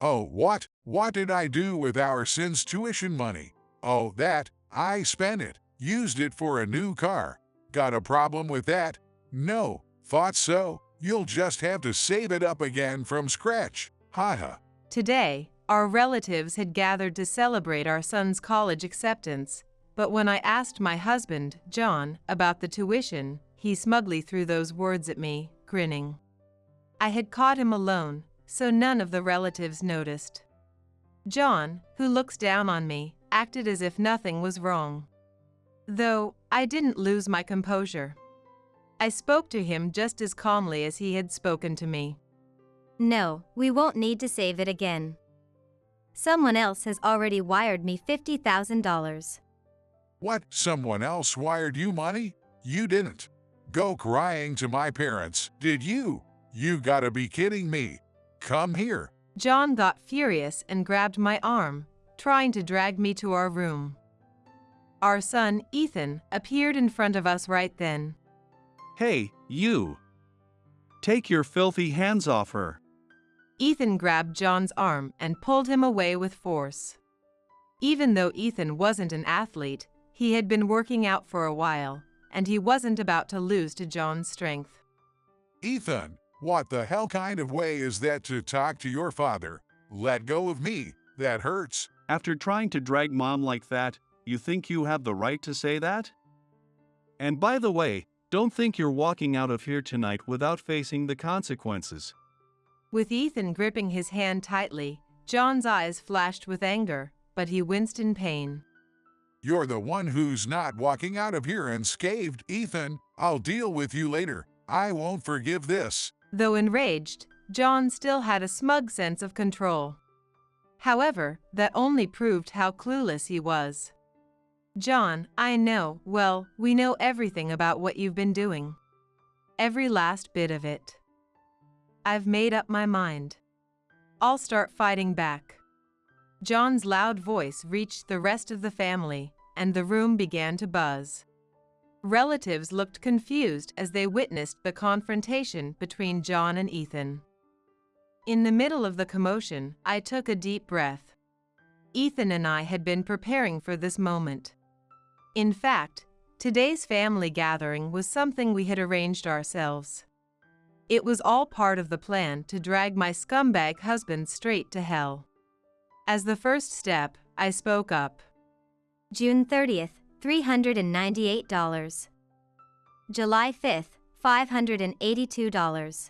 Oh, what? What did I do with our son's tuition money? Oh, that. I spent it. Used it for a new car. Got a problem with that? No. Thought so. You'll just have to save it up again from scratch. Haha. Today, our relatives had gathered to celebrate our son's college acceptance, but when I asked my husband, John, about the tuition, he smugly threw those words at me, grinning. I had caught him alone, so none of the relatives noticed. John, who looks down on me, acted as if nothing was wrong. Though I didn't lose my composure. I spoke to him just as calmly as he had spoken to me. No, we won't need to save it again. Someone else has already wired me $50,000. What? Someone else wired you money? You didn't. Go crying to my parents, did you? You gotta be kidding me. Come here. John got furious and grabbed my arm, trying to drag me to our room. Our son, Ethan, appeared in front of us right then. Hey, you! Take your filthy hands off her. Ethan grabbed John's arm and pulled him away with force. Even though Ethan wasn't an athlete, he had been working out for a while, and he wasn't about to lose to John's strength. Ethan, what the hell kind of way is that to talk to your father? Let go of me. That hurts. After trying to drag Mom like that, you think you have the right to say that? And by the way, don't think you're walking out of here tonight without facing the consequences. With Ethan gripping his hand tightly, John's eyes flashed with anger, but he winced in pain. You're the one who's not walking out of here unscathed, Ethan. I'll deal with you later. I won't forgive this. Though enraged, John still had a smug sense of control. However, that only proved how clueless he was. John, I know, well, we know everything about what you've been doing. Every last bit of it. I've made up my mind. I'll start fighting back. John's loud voice reached the rest of the family, and the room began to buzz. Relatives looked confused as they witnessed the confrontation between John and Ethan. In the middle of the commotion, I took a deep breath. Ethan and I had been preparing for this moment. In fact, today's family gathering was something we had arranged ourselves. It was all part of the plan to drag my scumbag husband straight to hell. As the first step, I spoke up. June 30th, $398. July 5th, $582.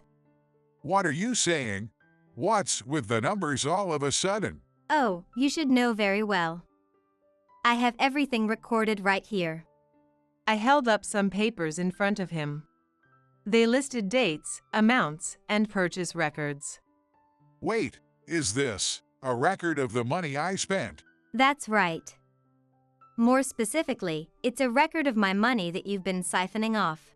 What are you saying? What's with the numbers all of a sudden? Oh, you should know very well. I have everything recorded right here. I held up some papers in front of him. They listed dates, amounts, and purchase records. Wait, is this a record of the money I spent? That's right. More specifically, it's a record of my money that you've been siphoning off.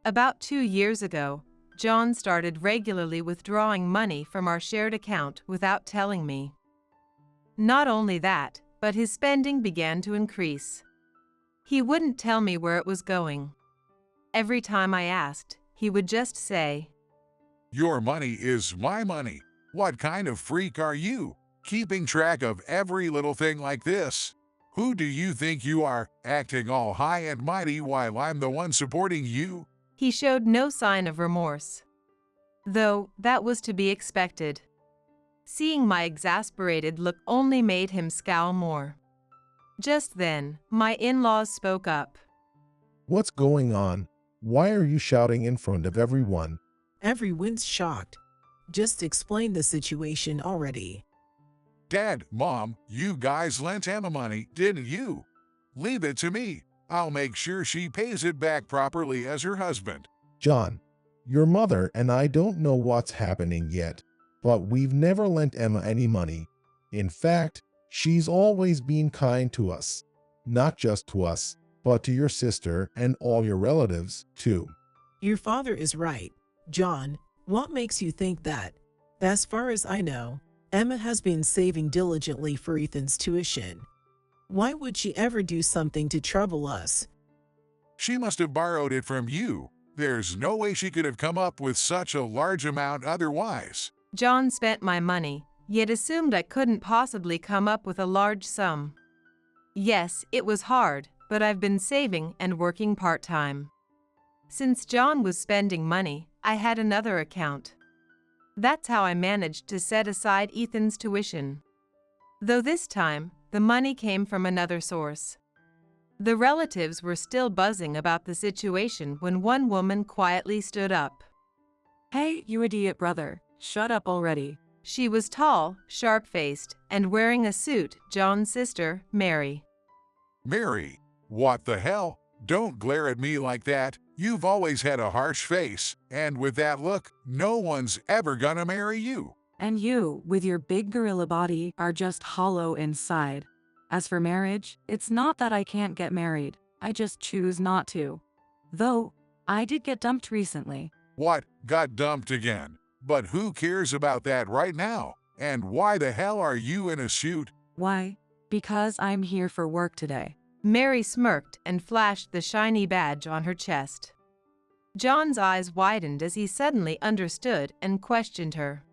About 2 years ago, John started regularly withdrawing money from our shared account without telling me. Not only that, but his spending began to increase. He wouldn't tell me where it was going. Every time I asked, he would just say, Your money is my money. What kind of freak are you, keeping track of every little thing like this? Who do you think you are, acting all high and mighty while I'm the one supporting you? He showed no sign of remorse. Though, that was to be expected. Seeing my exasperated look only made him scowl more. Just then, my in-laws spoke up. What's going on? Why are you shouting in front of everyone? Everyone's shocked. Just explain the situation already. Dad, Mom, you guys lent Emma money, didn't you? Leave it to me. I'll make sure she pays it back properly as her husband. John, your mother and I don't know what's happening yet, but we've never lent Emma any money. In fact, she's always been kind to us. Not just to us, but to your sister and all your relatives, too. Your father is right. John, what makes you think that? As far as I know, Emma has been saving diligently for Ethan's tuition. Why would she ever do something to trouble us? She must have borrowed it from you. There's no way she could have come up with such a large amount otherwise. John spent my money, yet assumed I couldn't possibly come up with a large sum. Yes, it was hard, but I've been saving and working part-time. Since John was spending money, I had another account. That's how I managed to set aside Ethan's tuition. Though this time, the money came from another source. The relatives were still buzzing about the situation when one woman quietly stood up. Hey, you idiot brother, shut up already. She was tall, sharp-faced, and wearing a suit. John's sister, Mary. Mary, what the hell? Don't glare at me like that. You've always had a harsh face, and with that look, no one's ever gonna marry you. And you, with your big gorilla body, are just hollow inside. As for marriage, it's not that I can't get married, I just choose not to. Though, I did get dumped recently. What? Got dumped again? But who cares about that right now? And why the hell are you in a suit? Why? Because I'm here for work today. Mary smirked and flashed the shiny badge on her chest. John's eyes widened as he suddenly understood and questioned her.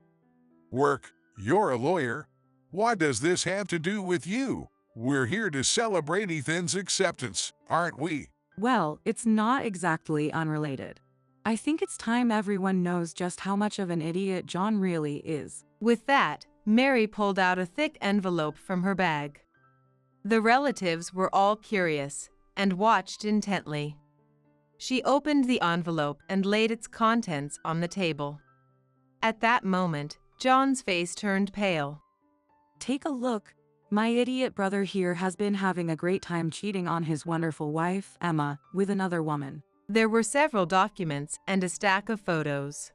Work? You're a lawyer? What does this have to do with you? We're here to celebrate Ethan's acceptance, aren't we? Well, it's not exactly unrelated. I think it's time everyone knows just how much of an idiot John really is. With that, Mary pulled out a thick envelope from her bag. The relatives were all curious and watched intently. She opened the envelope and laid its contents on the table. At that moment, John's face turned pale. Take a look. My idiot brother here has been having a great time cheating on his wonderful wife, Emma, with another woman. There were several documents and a stack of photos.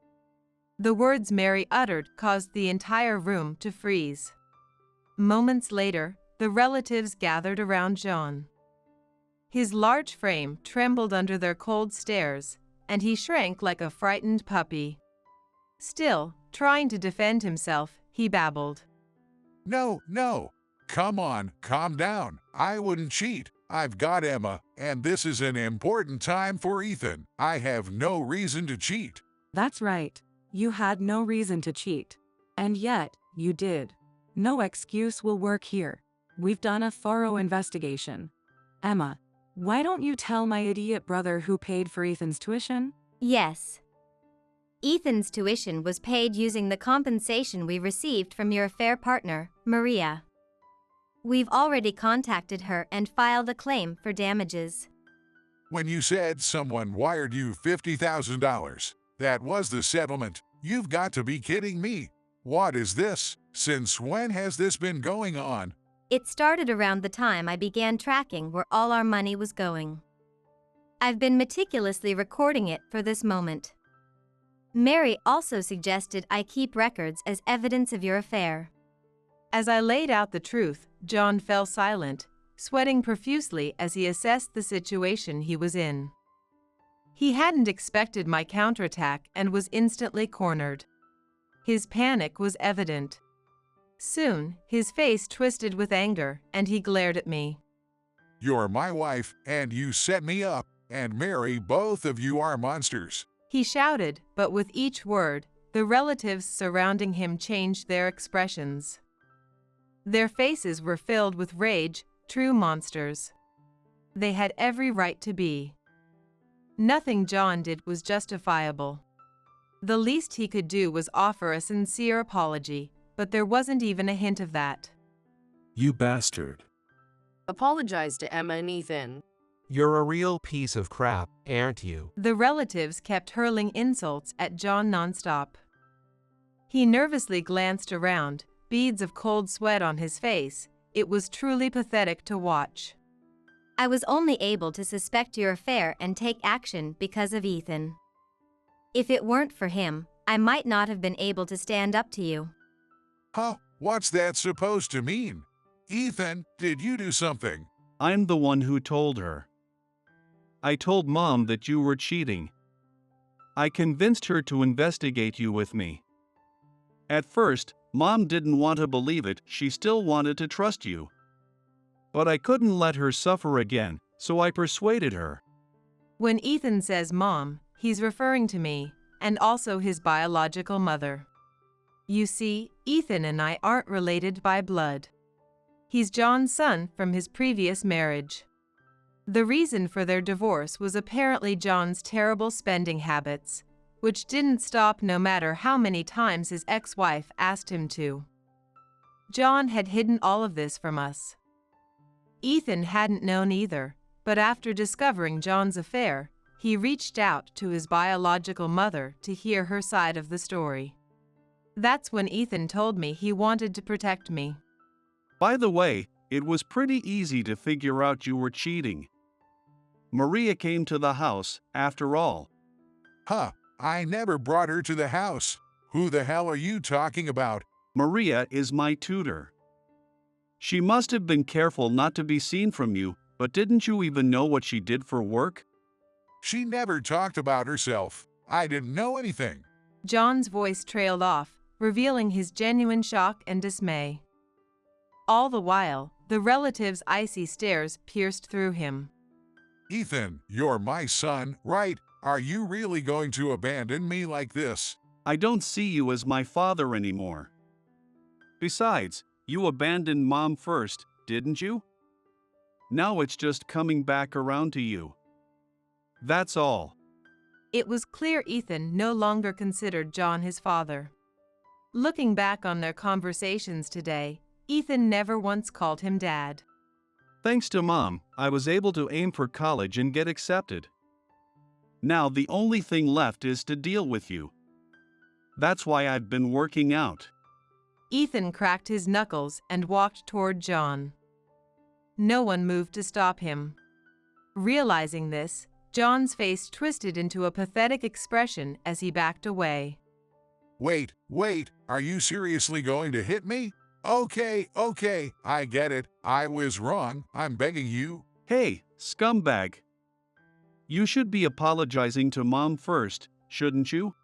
The words Mary uttered caused the entire room to freeze. Moments later, the relatives gathered around John. His large frame trembled under their cold stares, and he shrank like a frightened puppy. Still, trying to defend himself, he babbled. No. Come on, calm down. I wouldn't cheat. I've got Emma, and this is an important time for Ethan. I have no reason to cheat. That's right. You had no reason to cheat. And yet, you did. No excuse will work here. We've done a thorough investigation. Emma, why don't you tell my idiot brother who paid for Ethan's tuition? Yes. Ethan's tuition was paid using the compensation we received from your affair partner, Maria. We've already contacted her and filed a claim for damages. When you said someone wired you $50,000, that was the settlement. You've got to be kidding me. What is this? Since when has this been going on? It started around the time I began tracking where all our money was going. I've been meticulously recording it for this moment. Mary also suggested I keep records as evidence of your affair. As I laid out the truth, John fell silent, sweating profusely as he assessed the situation he was in. He hadn't expected my counterattack and was instantly cornered. His panic was evident. Soon, his face twisted with anger, and he glared at me. You're my wife, and you set me up, and Mary, both of you are monsters. He shouted, but with each word, the relatives surrounding him changed their expressions. Their faces were filled with rage, true monsters. They had every right to be. Nothing John did was justifiable. The least he could do was offer a sincere apology, but there wasn't even a hint of that. You bastard. Apologize to Emma and Ethan. You're a real piece of crap, aren't you? The relatives kept hurling insults at John nonstop. He nervously glanced around, beads of cold sweat on his face. It was truly pathetic to watch. I was only able to suspect your affair and take action because of Ethan. If it weren't for him, I might not have been able to stand up to you. Huh? What's that supposed to mean? Ethan, did you do something? I'm the one who told her. I told Mom that you were cheating. I convinced her to investigate you with me. At first, Mom didn't want to believe it. She still wanted to trust you. But I couldn't let her suffer again, so I persuaded her. When Ethan says Mom, he's referring to me, and also his biological mother. You see, Ethan and I aren't related by blood. He's John's son from his previous marriage. The reason for their divorce was apparently John's terrible spending habits, which didn't stop no matter how many times his ex-wife asked him to. John had hidden all of this from us. Ethan hadn't known either, but after discovering John's affair, he reached out to his biological mother to hear her side of the story. That's when Ethan told me he wanted to protect me. By the way, it was pretty easy to figure out you were cheating. Maria came to the house, after all. Huh, I never brought her to the house. Who the hell are you talking about? Maria is my tutor. She must have been careful not to be seen from you, but didn't you even know what she did for work? She never talked about herself. I didn't know anything. John's voice trailed off, revealing his genuine shock and dismay. All the while, the relative's icy stares pierced through him. Ethan, you're my son, right? Are you really going to abandon me like this? I don't see you as my father anymore. Besides, you abandoned Mom first, didn't you? Now it's just coming back around to you. That's all. It was clear Ethan no longer considered John his father. Looking back on their conversations today, Ethan never once called him Dad. Thanks to Mom, I was able to aim for college and get accepted. Now the only thing left is to deal with you. That's why I've been working out. Ethan cracked his knuckles and walked toward John. No one moved to stop him. Realizing this, John's face twisted into a pathetic expression as he backed away. Wait, are you seriously going to hit me? Okay, I get it. I was wrong. I'm begging you. Hey, scumbag. You should be apologizing to Mom first, shouldn't you?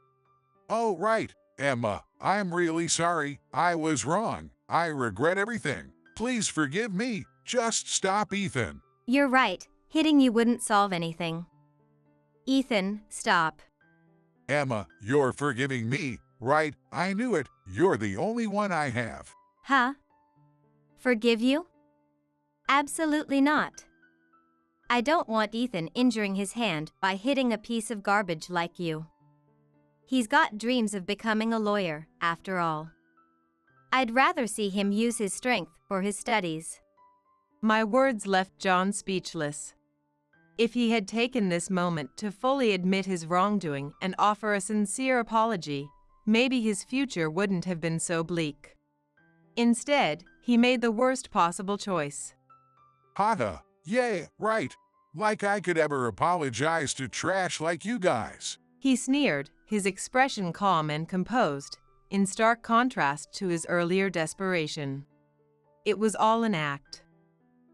Oh, right, Emma. I'm really sorry. I was wrong. I regret everything. Please forgive me. Just stop, Ethan. You're right, hitting you wouldn't solve anything. Ethan, stop. Emma, you're forgiving me, right? I knew it. You're the only one I have. Huh? Forgive you? Absolutely not. I don't want Ethan injuring his hand by hitting a piece of garbage like you. He's got dreams of becoming a lawyer, after all. I'd rather see him use his strength for his studies. My words left John speechless. If he had taken this moment to fully admit his wrongdoing and offer a sincere apology, maybe his future wouldn't have been so bleak. Instead, he made the worst possible choice. Haha, yeah, right. Like I could ever apologize to trash like you guys. He sneered, his expression calm and composed, in stark contrast to his earlier desperation. It was all an act.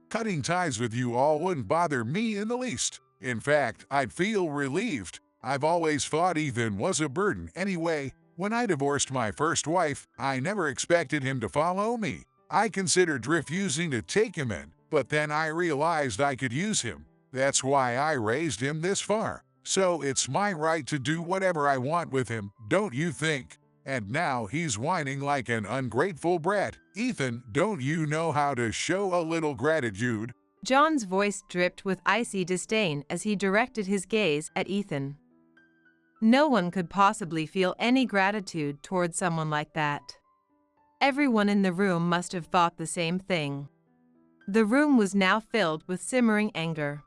Cutting ties with you all wouldn't bother me in the least. In fact, I'd feel relieved. I've always thought Ethan was a burden anyway. When I divorced my first wife, I never expected him to follow me. I considered refusing to take him in, but then I realized I could use him. That's why I raised him this far. So it's my right to do whatever I want with him, don't you think? And now he's whining like an ungrateful brat. Ethan, don't you know how to show a little gratitude? John's voice dripped with icy disdain as he directed his gaze at Ethan. No one could possibly feel any gratitude toward someone like that. Everyone in the room must have thought the same thing. The room was now filled with simmering anger.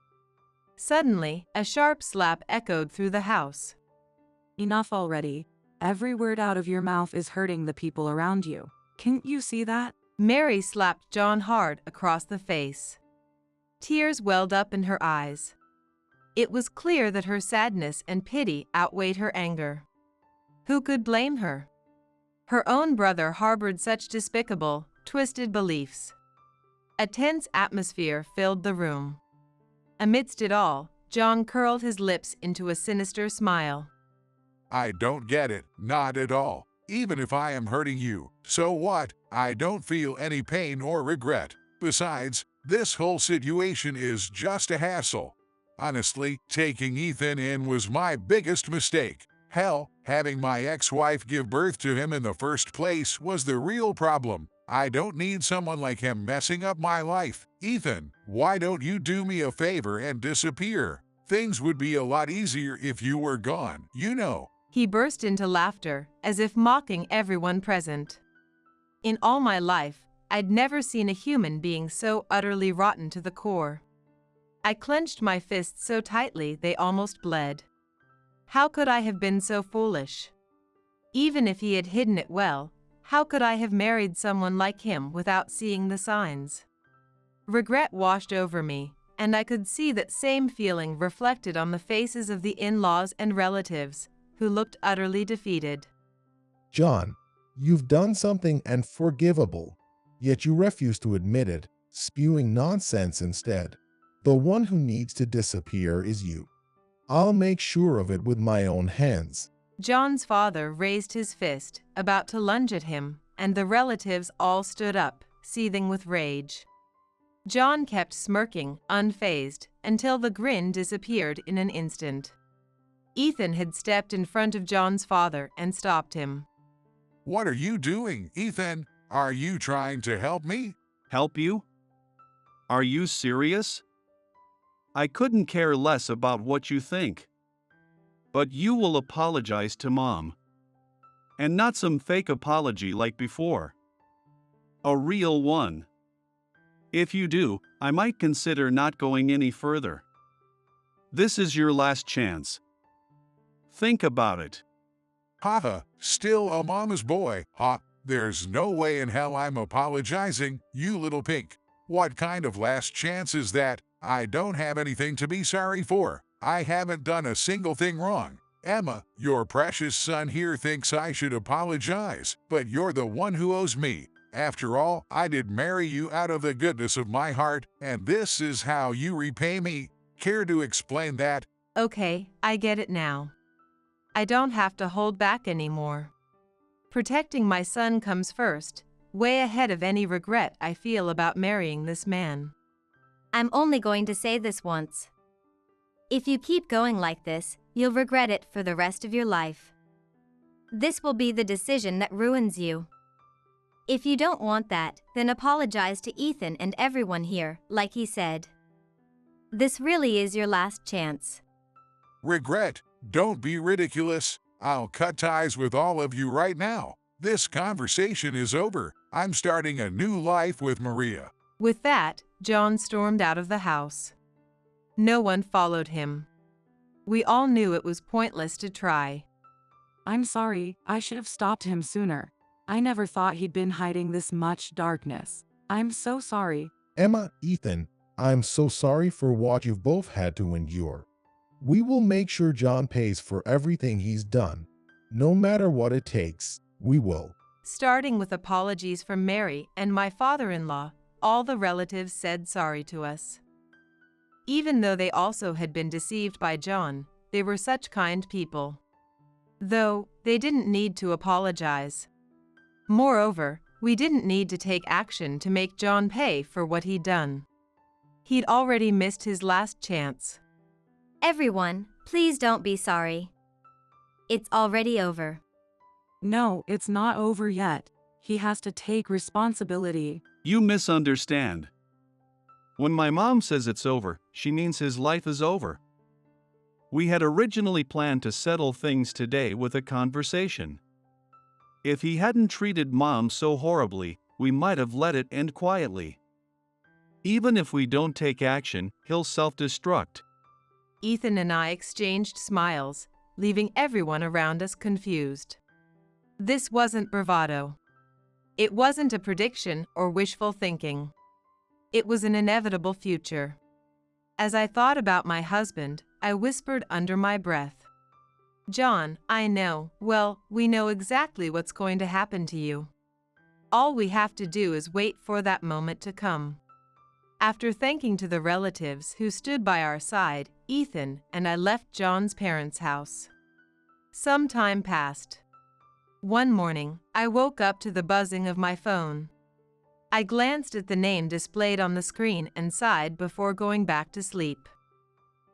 Suddenly, a sharp slap echoed through the house. Enough already. Every word out of your mouth is hurting the people around you. Can't you see that? Mary slapped John hard across the face. Tears welled up in her eyes. It was clear that her sadness and pity outweighed her anger. Who could blame her? Her own brother harbored such despicable, twisted beliefs. A tense atmosphere filled the room. Amidst it all, John curled his lips into a sinister smile. I don't get it, not at all. Even if I am hurting you, so what? I don't feel any pain or regret. Besides, this whole situation is just a hassle. Honestly, taking Ethan in was my biggest mistake. Hell, having my ex-wife give birth to him in the first place was the real problem. I don't need someone like him messing up my life. Ethan, why don't you do me a favor and disappear? Things would be a lot easier if you were gone, you know. He burst into laughter, as if mocking everyone present. In all my life, I'd never seen a human being so utterly rotten to the core. I clenched my fists so tightly they almost bled. How could I have been so foolish? Even if he had hidden it well, how could I have married someone like him without seeing the signs? Regret washed over me, and I could see that same feeling reflected on the faces of the in-laws and relatives, who looked utterly defeated. John, you've done something unforgivable, yet you refuse to admit it, spewing nonsense instead. The one who needs to disappear is you. I'll make sure of it with my own hands. John's father raised his fist, about to lunge at him, and the relatives all stood up, seething with rage. John kept smirking, unfazed, until the grin disappeared in an instant. Ethan had stepped in front of John's father and stopped him. What are you doing, Ethan? Are you trying to help me? Help you? Are you serious? I couldn't care less about what you think. But you will apologize to Mom. And not some fake apology like before. A real one. If you do, I might consider not going any further. This is your last chance. Think about it. Haha, still a mama's boy, ha. There's no way in hell I'm apologizing, you little pink. What kind of last chance is that? I don't have anything to be sorry for. I haven't done a single thing wrong. Emma, your precious son here thinks I should apologize, but you're the one who owes me. After all, I did marry you out of the goodness of my heart, and this is how you repay me. Care to explain that? Okay, I get it now. I don't have to hold back anymore. Protecting my son comes first, way ahead of any regret I feel about marrying this man. I'm only going to say this once. If you keep going like this, you'll regret it for the rest of your life. This will be the decision that ruins you. If you don't want that, then apologize to Ethan and everyone here, like he said. This really is your last chance. Regret? Don't be ridiculous. I'll cut ties with all of you right now. This conversation is over. I'm starting a new life with Maria. With that, John stormed out of the house. No one followed him. We all knew it was pointless to try. I'm sorry, I should have stopped him sooner. I never thought he'd been hiding this much darkness. I'm so sorry. Emma, Ethan, I'm so sorry for what you've both had to endure. We will make sure John pays for everything he's done. No matter what it takes, we will. Starting with apologies from Mary and my father-in-law, all the relatives said sorry to us. Even though they also had been deceived by John, they were such kind people. Though, they didn't need to apologize. Moreover, we didn't need to take action to make John pay for what he'd done. He'd already missed his last chance. Everyone, please don't be sorry. It's already over. No, it's not over yet. He has to take responsibility. You misunderstand. When my mom says it's over, she means his life is over. We had originally planned to settle things today with a conversation. If he hadn't treated Mom so horribly, we might have let it end quietly. Even if we don't take action, he'll self-destruct. Ethan and I exchanged smiles, leaving everyone around us confused. This wasn't bravado. It wasn't a prediction or wishful thinking. It was an inevitable future. As I thought about my husband, I whispered under my breath, "John, I know, well, we know exactly what's going to happen to you. All we have to do is wait for that moment to come." After thanking to the relatives who stood by our side, Ethan and I left John's parents' house. Some time passed. One morning, I woke up to the buzzing of my phone. I glanced at the name displayed on the screen and sighed before going back to sleep.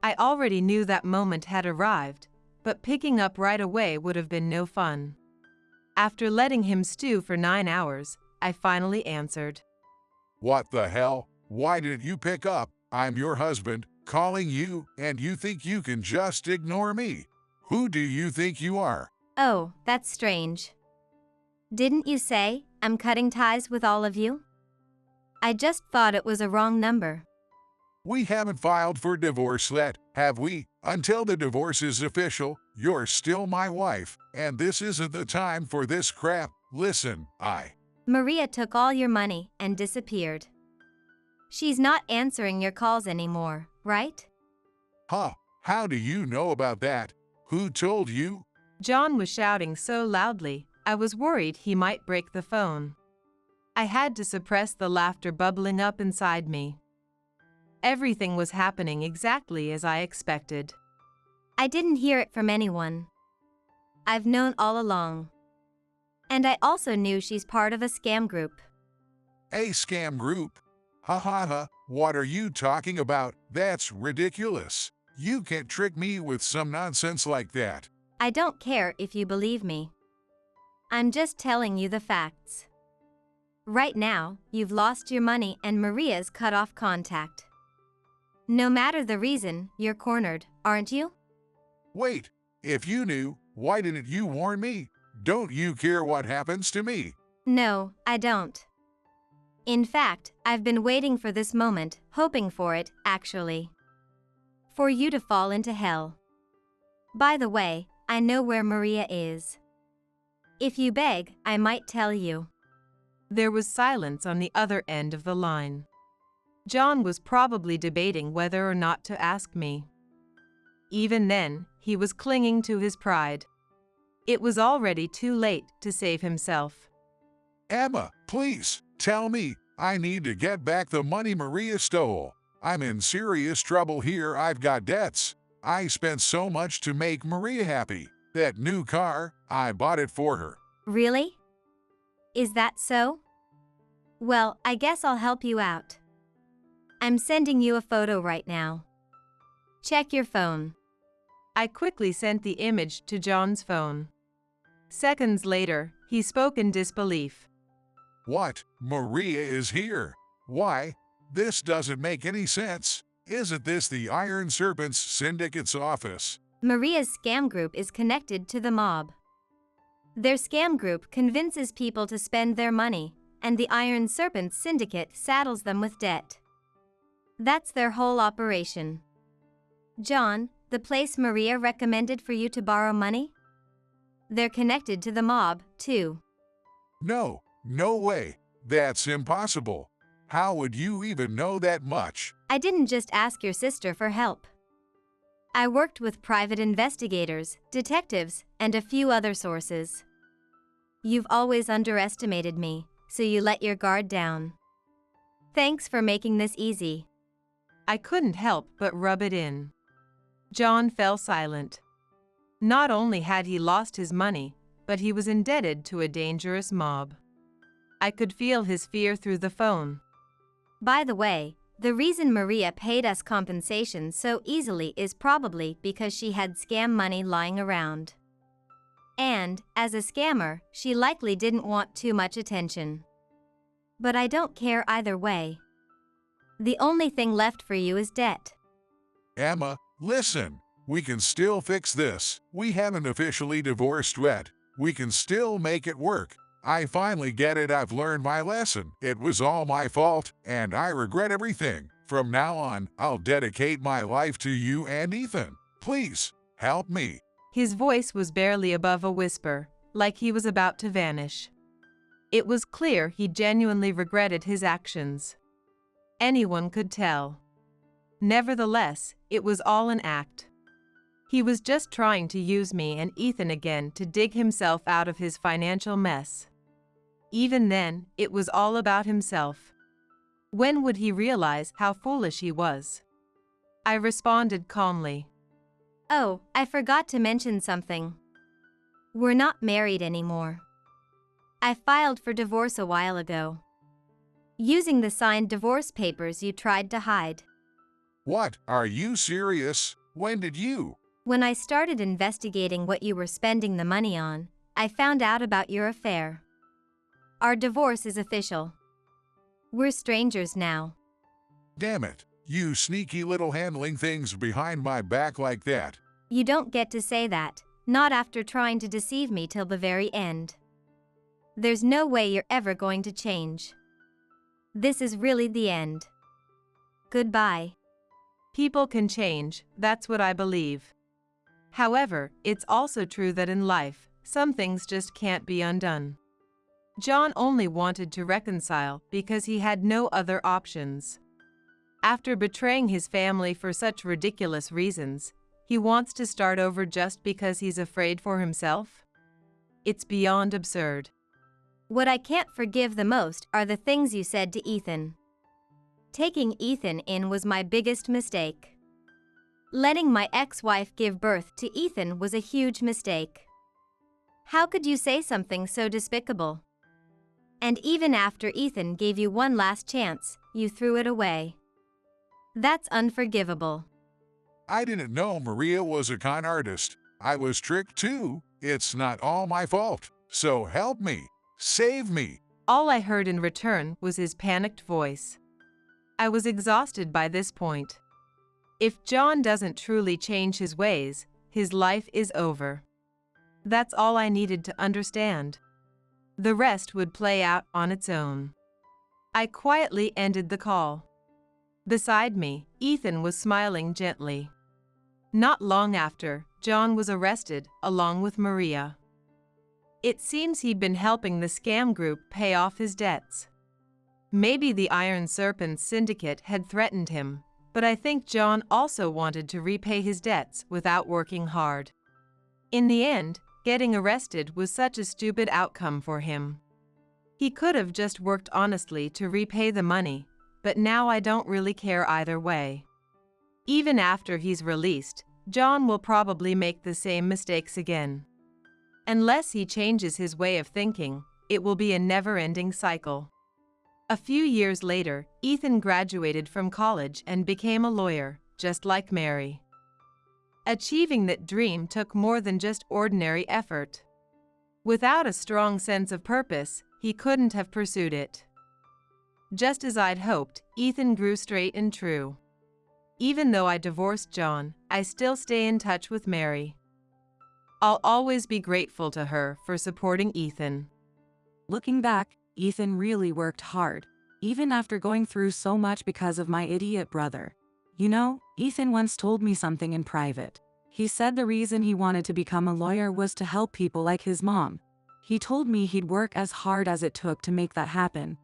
I already knew that moment had arrived, but picking up right away would have been no fun. After letting him stew for 9 hours, I finally answered. What the hell? Why didn't you pick up? I'm your husband, calling you, and you think you can just ignore me? Who do you think you are? Oh, that's strange. Didn't you say I'm cutting ties with all of you? I just thought it was a wrong number. We haven't filed for divorce yet, have we? Until the divorce is official, you're still my wife, and this isn't the time for this crap. Listen, Maria took all your money and disappeared. She's not answering your calls anymore, right? Huh, how do you know about that? Who told you? John was shouting so loudly, I was worried he might break the phone. I had to suppress the laughter bubbling up inside me. Everything was happening exactly as I expected. I didn't hear it from anyone. I've known all along. And I also knew she's part of a scam group. A scam group? Ha ha ha, what are you talking about? That's ridiculous. You can't trick me with some nonsense like that. I don't care if you believe me. I'm just telling you the facts. Right now, you've lost your money and Maria's cut off contact. No matter the reason, you're cornered, aren't you? Wait, if you knew, why didn't you warn me? Don't you care what happens to me? No, I don't. In fact, I've been waiting for this moment, hoping for it, actually. For you to fall into hell. By the way, I know where Maria is. If you beg, I might tell you. There was silence on the other end of the line. John was probably debating whether or not to ask me. Even then, he was clinging to his pride. It was already too late to save himself. Emma, please, tell me. I need to get back the money Maria stole. I'm in serious trouble here. I've got debts. I spent so much to make Maria happy. That new car, I bought it for her. Really? Is that so? Well, I guess I'll help you out. I'm sending you a photo right now. Check your phone. I quickly sent the image to John's phone. Seconds later, he spoke in disbelief. What? Maria is here? Why? This doesn't make any sense. Isn't this the Iron Serpents Syndicate's office? Maria's scam group is connected to the mob. Their scam group convinces people to spend their money, and the Iron Serpents Syndicate saddles them with debt. That's their whole operation. John, the place Maria recommended for you to borrow money? They're connected to the mob, too. No, no way. That's impossible. How would you even know that much? I didn't just ask your sister for help. I worked with private investigators, detectives, and a few other sources. You've always underestimated me, so you let your guard down. Thanks for making this easy. I couldn't help but rub it in. John fell silent. Not only had he lost his money, but he was indebted to a dangerous mob. I could feel his fear through the phone. By the way, the reason Maria paid us compensation so easily is probably because she had scam money lying around. And, as a scammer, she likely didn't want too much attention. But I don't care either way. The only thing left for you is debt. Emma, listen. We can still fix this. We haven't officially divorced yet. We can still make it work. I finally get it. I've learned my lesson. It was all my fault, and I regret everything. From now on, I'll dedicate my life to you and Ethan. Please, help me. His voice was barely above a whisper, like he was about to vanish. It was clear he genuinely regretted his actions. Anyone could tell. Nevertheless, it was all an act. He was just trying to use me and Ethan again to dig himself out of his financial mess. Even then, it was all about himself. When would he realize how foolish he was? I responded calmly. Oh, I forgot to mention something. We're not married anymore. I filed for divorce a while ago. Using the signed divorce papers you tried to hide. What? Are you serious? When did you? When I started investigating what you were spending the money on, I found out about your affair. Our divorce is official. We're strangers now. Damn it, you sneaky little handling things behind my back like that. You don't get to say that, not after trying to deceive me till the very end. There's no way you're ever going to change. This is really the end. Goodbye. People can change, that's what I believe. However, it's also true that in life, some things just can't be undone. John only wanted to reconcile because he had no other options. After betraying his family for such ridiculous reasons, he wants to start over just because he's afraid for himself? It's beyond absurd. What I can't forgive the most are the things you said to Ethan. Taking Ethan in was my biggest mistake. Letting my ex-wife give birth to Ethan was a huge mistake. How could you say something so despicable? And even after Ethan gave you one last chance, you threw it away. That's unforgivable. I didn't know Maria was a con artist. I was tricked too. It's not all my fault. So help me. Save me. All I heard in return was his panicked voice. I was exhausted by this point. If John doesn't truly change his ways, his life is over. That's all I needed to understand. The rest would play out on its own. I quietly ended the call. Beside me, Ethan was smiling gently. Not long after, John was arrested, along with Maria. It seems he'd been helping the scam group pay off his debts. Maybe the Iron Serpents syndicate had threatened him, but I think John also wanted to repay his debts without working hard. In the end, getting arrested was such a stupid outcome for him. He could have just worked honestly to repay the money, but now I don't really care either way. Even after he's released, John will probably make the same mistakes again. Unless he changes his way of thinking, it will be a never-ending cycle. A few years later, Ethan graduated from college and became a lawyer, just like Mary. Achieving that dream took more than just ordinary effort. Without a strong sense of purpose, he couldn't have pursued it. Just as I'd hoped, Ethan grew straight and true. Even though I divorced John, I still stay in touch with Mary. I'll always be grateful to her for supporting Ethan. Looking back, Ethan really worked hard, even after going through so much because of my idiot brother. You know, Ethan once told me something in private. He said the reason he wanted to become a lawyer was to help people like his mom. He told me he'd work as hard as it took to make that happen,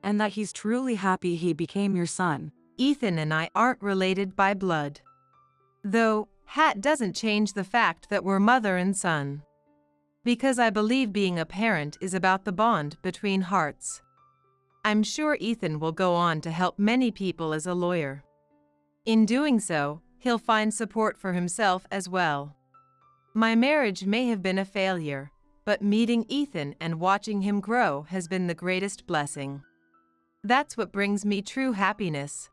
and that he's truly happy he became your son. Ethan and I aren't related by blood. Though, that doesn't change the fact that we're mother and son. Because I believe being a parent is about the bond between hearts. I'm sure Ethan will go on to help many people as a lawyer. In doing so, he'll find support for himself as well. My marriage may have been a failure, but meeting Ethan and watching him grow has been the greatest blessing. That's what brings me true happiness.